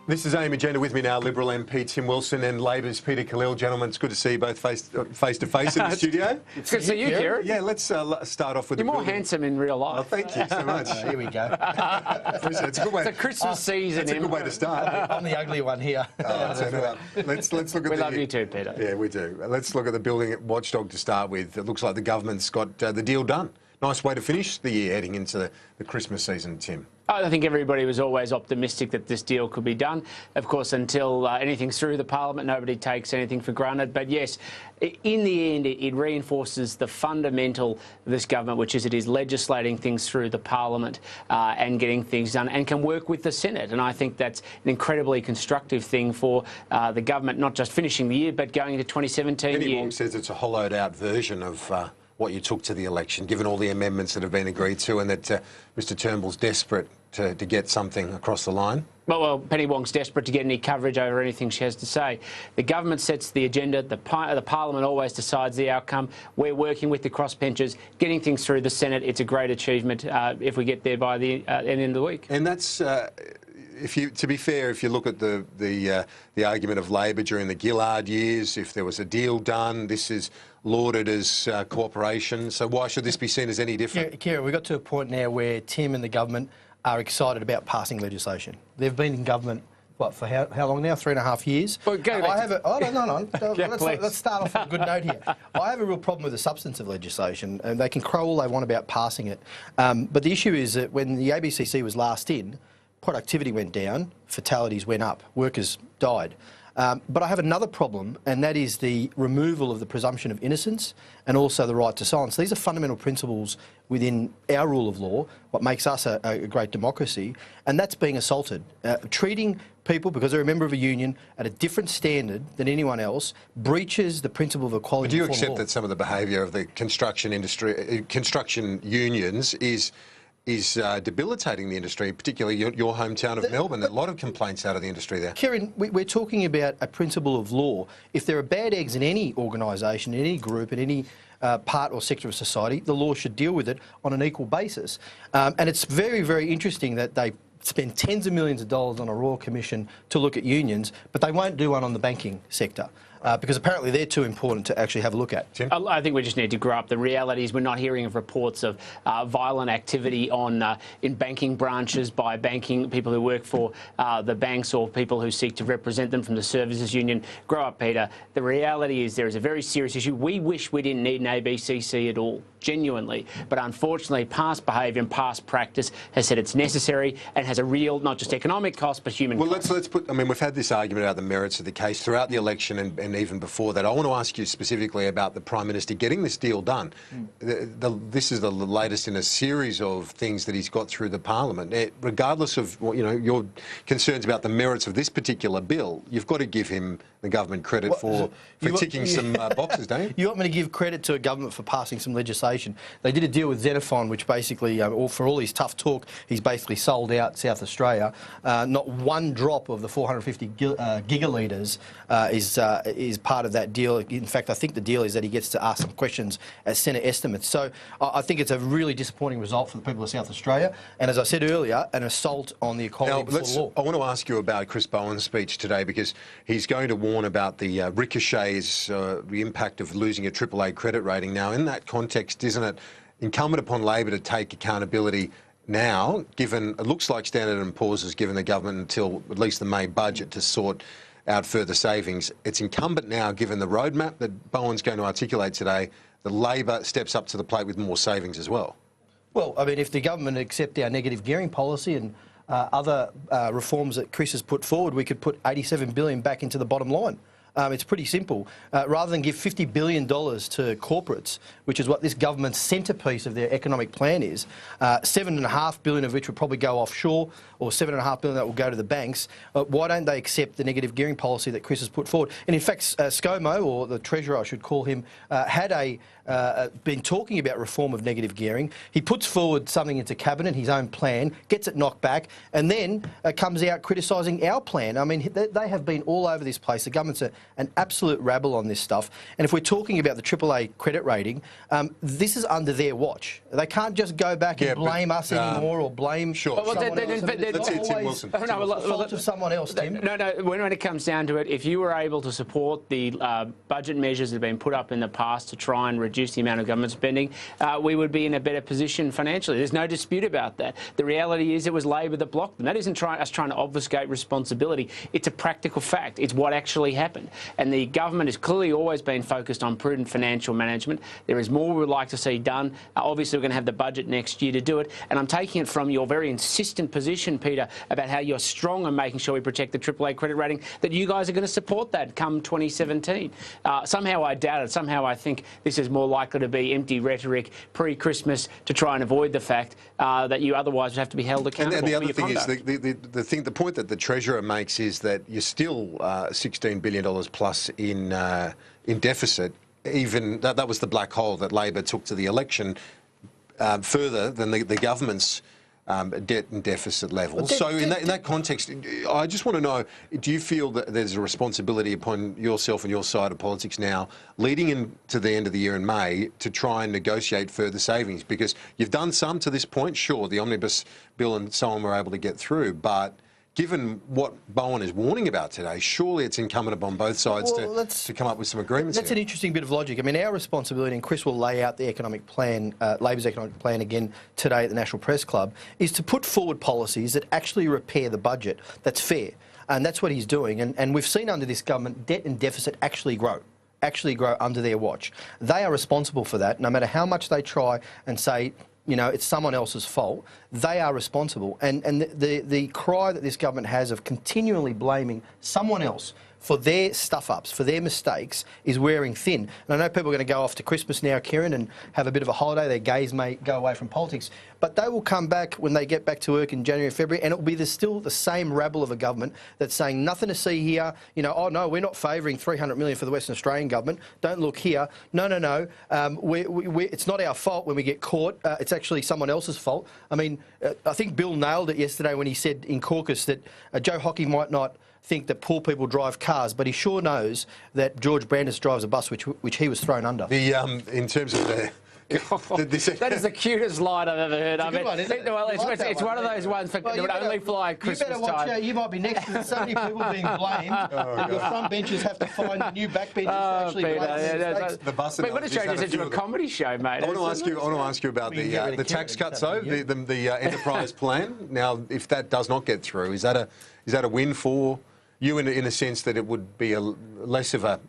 This is AIM Agenda. With me now, Liberal MP Tim Wilson and Labor's Peter Khalil. Gentlemen, it's good to see you both face to face in the studio. It's good to see you, Kieran. Yeah, let's start off with You're more handsome in real life. Oh, thank you so much. Here we go. It's a good way. It's a Christmas season. It's a good way to start. I'm the ugly one here. Let's look at We love you too, Peter. Yeah, we do. Let's look at the building watchdog to start with. It looks like the government's got the deal done. Nice way to finish the year heading into the Christmas season, Tim. I think everybody was always optimistic that this deal could be done. Of course, until anything's through the Parliament, nobody takes anything for granted. But yes, in the end, it reinforces the fundamental of this government, which is it is legislating things through the Parliament and getting things done and can work with the Senate. And I think that's an incredibly constructive thing for the government, not just finishing the year, but going into 2017. Penny Wong says it's a hollowed-out version of what you took to the election, given all the amendments that have been agreed to, and that Mr Turnbull's desperate to get something across the line? Well, Penny Wong's desperate to get any coverage over anything she has to say. The government sets the agenda. The Parliament always decides the outcome. We're working with the crossbenchers, getting things through the Senate. It's a great achievement if we get there by the end of the week. And that's... to be fair, if you look at the argument of Labor during the Gillard years, if there was a deal done, this is lauded as cooperation. So why should this be seen as any different? Kieran, we've got to a point now where Tim and the government are excited about passing legislation. They've been in government, what, for how long now? 3.5 years? Well, Let's start off with a good note here. I have a real problem with the substance of legislation, and they can crow all they want about passing it. But the issue is that when the ABCC was last in, productivity went down, fatalities went up, workers died. But I have another problem, and that is the removal of the presumption of innocence and also the right to silence. These are fundamental principles within our rule of law, what makes us a great democracy, and that's being assaulted. Treating people, because they're a member of a union, at a different standard than anyone else breaches the principle of equality. But do you accept that some of the behaviour of the construction industry, construction unions is debilitating the industry, particularly your hometown of Melbourne? A lot of complaints out of the industry there. Kieran, we're talking about a principle of law. If there are bad eggs in any organisation, in any group, in any part or sector of society, the law should deal with it on an equal basis. And it's very, very interesting that they spend tens of millions of dollars on a Royal Commission to look at unions, but they won't do one on the banking sector. Because apparently they're too important to actually have a look at. Tim? I think we just need to grow up. The reality is we're not hearing of reports of violent activity in banking branches by people who work for the banks or people who seek to represent them from the services union. Grow up, Peter. The reality is there is a very serious issue. We wish we didn't need an ABCC at all, genuinely. But unfortunately, past behaviour and past practice has said it's necessary and has a real, not just economic cost, but human cost. Well, let's put... I mean, we've had this argument about the merits of the case throughout the election and even before that. I want to ask you specifically about the Prime Minister getting this deal done. This is the latest in a series of things that he's got through the Parliament. Regardless of your concerns about the merits of this particular bill, you've got to give him, the government, credit for ticking some boxes, don't you? You want me to give credit to a government for passing some legislation? They did a deal with Xenophon, which basically, for all his tough talk, he's basically sold out South Australia. Not one drop of the 450 gigalitres is part of that deal. In fact, I think the deal is that he gets to ask some questions as Senate estimates. So I think it's a really disappointing result for the people of South Australia. And as I said earlier, an assault on the equality before the law. I want to ask you about Chris Bowen's speech today, because he's going to warn about the ricochets, the impact of losing a AAA credit rating. Now, in that context, isn't it incumbent upon Labor to take accountability now, given it looks like Standard & Poor's has given the government until at least the May budget to sort out further savings? It's incumbent now, given the roadmap that Bowen's going to articulate today, the Labor steps up to the plate with more savings as well. Well, I mean, if the government accept our negative gearing policy and other reforms that Chris has put forward, we could put $87 billion back into the bottom line. It's pretty simple. Rather than give $50 billion to corporates, which is what this government's centrepiece of their economic plan is, $7.5 billion of which would probably go offshore, or $7.5 billion that will go to the banks, why don't they accept the negative gearing policy that Chris has put forward? And in fact, ScoMo, or the Treasurer I should call him, had been talking about reform of negative gearing. He puts forward something into Cabinet, his own plan, gets it knocked back, and then comes out criticising our plan. I mean, they have been all over this place. The government's an absolute rabble on this stuff. And if we're talking about the AAA credit rating, this is under their watch. They can't just go back and blame us anymore or blame someone else. Let's hear Tim Wilson. Fault of someone else, Tim. No, when it comes down to it, if you were able to support the budget measures that have been put up in the past to try and reduce the amount of government spending, we would be in a better position financially. There's no dispute about that. The reality is it was Labor that blocked them. That isn't us trying to obfuscate responsibility. It's a practical fact. It's what actually happened. And the government has clearly always been focused on prudent financial management. There is more we would like to see done. Obviously, we're going to have the budget next year to do it. And I'm taking it from your very insistent position, Peter, about how you're strong on making sure we protect the AAA credit rating, that you guys are going to support that come 2017. Somehow I doubt it. Somehow I think this is more likely to be empty rhetoric pre-Christmas to try and avoid the fact that you otherwise would have to be held accountable. And the other thing conduct. is, the point that the Treasurer makes is that you're still $16 billion plus in deficit. Even that was the black hole that Labor took to the election, further than the government's debt and deficit levels. So in that context, I just want to know, do you feel that there's a responsibility upon yourself and your side of politics now, leading into the end of the year in May, to try and negotiate further savings? Because you've done some to this point. Sure, the omnibus bill and so on were able to get through, but given what Bowen is warning about today, surely it's incumbent upon both sides to come up with some agreements. That's an interesting bit of logic. I mean, our responsibility, and Chris will lay out the economic plan, Labor's economic plan again today at the National Press Club, is to put forward policies that actually repair the budget that's fair. And that's what he's doing. And we've seen under this government debt and deficit actually grow under their watch. They are responsible for that, no matter how much they try and say, you know, it's someone else's fault. They are responsible. And the cry that this government has of continually blaming someone else for their stuff-ups, for their mistakes, is wearing thin. And I know people are going to go off to Christmas now, Kieran, and have a bit of a holiday. Their gaze may go away from politics. But they will come back when they get back to work in January and February, and it will be still the same rabble of a government that's saying nothing to see here. You know, oh, no, we're not favouring $300 million for the Western Australian government. Don't look here. No. It's not our fault when we get caught. It's actually someone else's fault. I mean, I think Bill nailed it yesterday when he said in caucus that Joe Hockey might not think that poor people drive cars, but he sure knows that George Brandis drives a bus which he was thrown under. In terms of the... that is the cutest line I've ever heard. It's one of those ones that would only fly at Christmas time. You better watch out. You might be next. There's so many people being blamed that your front benches have to find new back benches to actually blame the bus. But what a change this into a comedy show, mate. I want to ask you about the tax cuts, though, the enterprise plan. Now, if that does not get through, is that a win for you in a sense that it would be less of a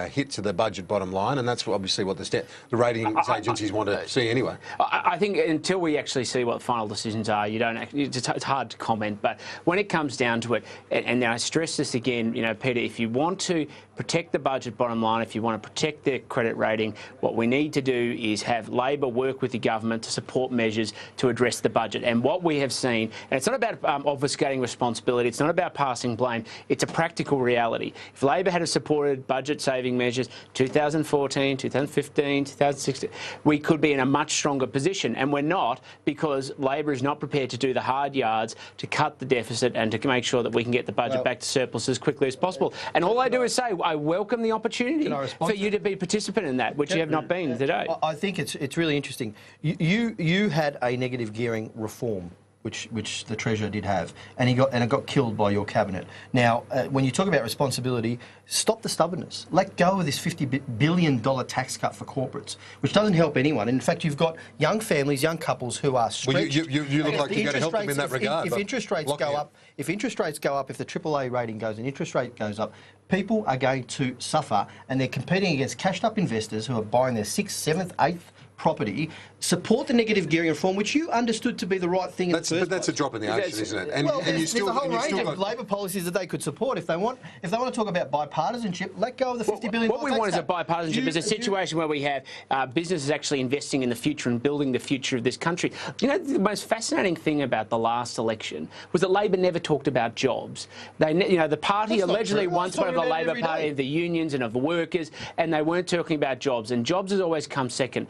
hit to the budget bottom line, and that's obviously what the ratings agencies want to see anyway. I think until we actually see what the final decisions are, it's hard to comment. But when it comes down to it, and I stress this again, you know, Peter, if you want to protect the budget bottom line, if you want to protect their credit rating, what we need to do is have Labor work with the government to support measures to address the budget. And what we have seen, and it's not about obfuscating responsibility, it's not about passing blame, it's a practical reality. If Labor had supported budget saving measures 2014, 2015, 2016, we could be in a much stronger position, and we're not, because Labor is not prepared to do the hard yards to cut the deficit and to make sure that we can get the budget back to surplus as quickly as possible. And all I do is say, I welcome the opportunity for you to be a participant in that, which you have not been today. I think it's really interesting. You had a negative gearing reform, which the Treasurer did have, and it got killed by your cabinet. Now, when you talk about responsibility, stop the stubbornness. Let go of this $50 billion tax cut for corporates, which doesn't help anyone. In fact, you've got young families, young couples who are stretched. Well, you look like you're going to help them in that regard. If interest rates go up, if the AAA rating goes and interest rate goes up, people are going to suffer, and they're competing against cashed-up investors who are buying their 6th, 7th, 8th property. Support the negative gearing reform, which you understood to be the right thing in the first place. But that's a drop in the ocean, isn't it? There's a whole range of Labor policies that they could support. If they want to talk about bipartisanship, let go of the $50 billion. What we want is a bipartisanship, is a situation where we have businesses actually investing in the future and building the future of this country. You know, the most fascinating thing about the last election was that Labor never talked about jobs. The party allegedly once one of the Labor Party of the unions and of the workers, and they weren't talking about jobs. And jobs has always come second.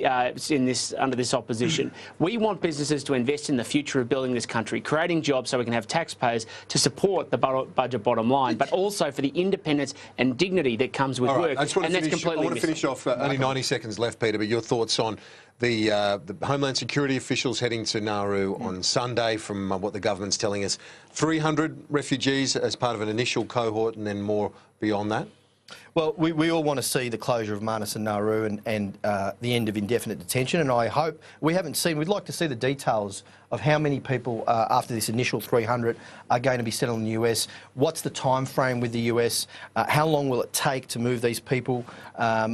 under this opposition. We want businesses to invest in the future of building this country, creating jobs so we can have taxpayers to support the budget bottom line, but also for the independence and dignity that comes with work. I want to finish off, only 90 seconds left, Peter, but your thoughts on the Homeland Security officials heading to Nauru on Sunday, from what the government's telling us, 300 refugees as part of an initial cohort and then more beyond that? Well, we all want to see the closure of Manus and Nauru and the end of indefinite detention, and I hope we'd like to see the details of how many people after this initial 300 are going to be settled in the US. What's the time frame with the US? How long will it take to move these people?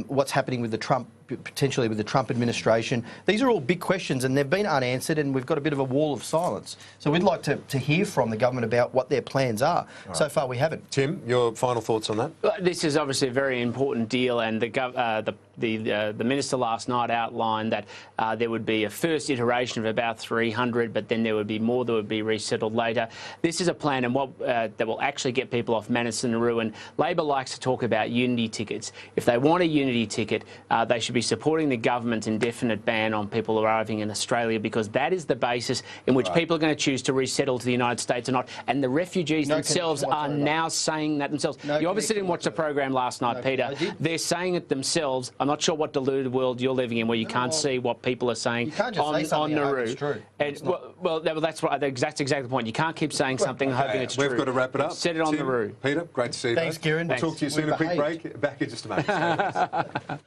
What's happening with potentially with the Trump administration? These are all big questions and they've been unanswered, and we've got a bit of a wall of silence. So we'd like to hear from the government about what their plans are. So far we haven't. Tim, your final thoughts on that? This is obviously a very important deal, and the minister last night outlined that there would be a first iteration of about 300, but then there would be more that would be resettled later. This is a plan that will actually get people off Manus and Nauru, and Labor likes to talk about unity tickets. If they want a unity ticket, they should be supporting the government's indefinite ban on people arriving in Australia, because that is the basis in which people are going to choose to resettle to the United States or not. And the refugees themselves are now saying that themselves. You obviously didn't watch the program last night, Peter. They're saying it themselves. I'm not sure what deluded world you're living in where you can't see what people are saying on Nauru. That's exactly the point. You can't keep saying something and hoping it's true. We've got to wrap it up. Set it on Tim, Nauru. Peter, great to see you. Thanks, Kieran. We'll talk to you soon. A quick break. Back in just a moment.